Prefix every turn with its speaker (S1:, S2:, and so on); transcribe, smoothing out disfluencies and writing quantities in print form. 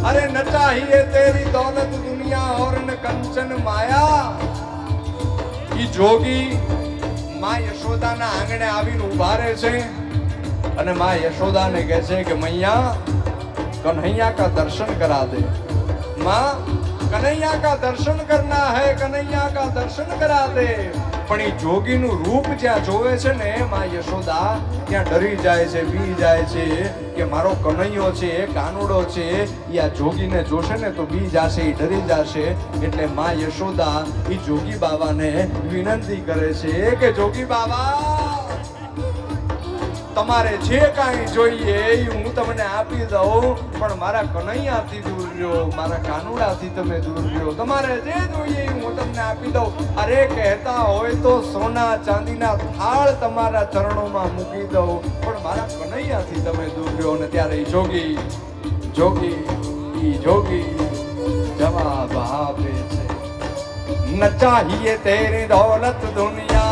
S1: अरे न चाहिए तेरी दौलत दुनिया और न कंचन माया। ઈ જોગી માં યશોદાના આંગણે આવીને ઉભા રહે છે અને માં યશોદાને કહે છે કે મૈયા कन्हैया का दर्शन करा दे। माँ कन्हैया का दर्शन करना है, कन्हैया का दर्शन करा दे। પણ એ જોગીનું રૂપ જ્યાં જોવે છે ને માં યશોદા ત્યાં ડરી જાય છે, બી જાય છે કે મારો કનૈયો છે, કાનુડો છે, એ આ જોગીને જોશે ને તો બી જાશે, એ ડરી જાશે। એટલે માં યશોદા એ જોગી બાબાને વિનંતી કરે છે કે જોગી બાબા તમારે જે કાંઈ જોઈએ એ હું તમને આપી દઉં, પણ મારા કનૈયાથી દૂર રહ્યો, મારા કાનુડાથી તમે દૂર રહ્યો। તમારે જે જોઈએ એ હું તમને આપી દઉં। અરે કહેતા હોય તો સોના ચાંદીના થાળ તમારા ચરણોમાં મૂકી દઉં, પણ મારા કનૈયાથી તમે દૂર રહ્યો। અને ત્યારે જોગી જવાબ આપે છે, ન ચાહીએ તેરી દौलत दुनिया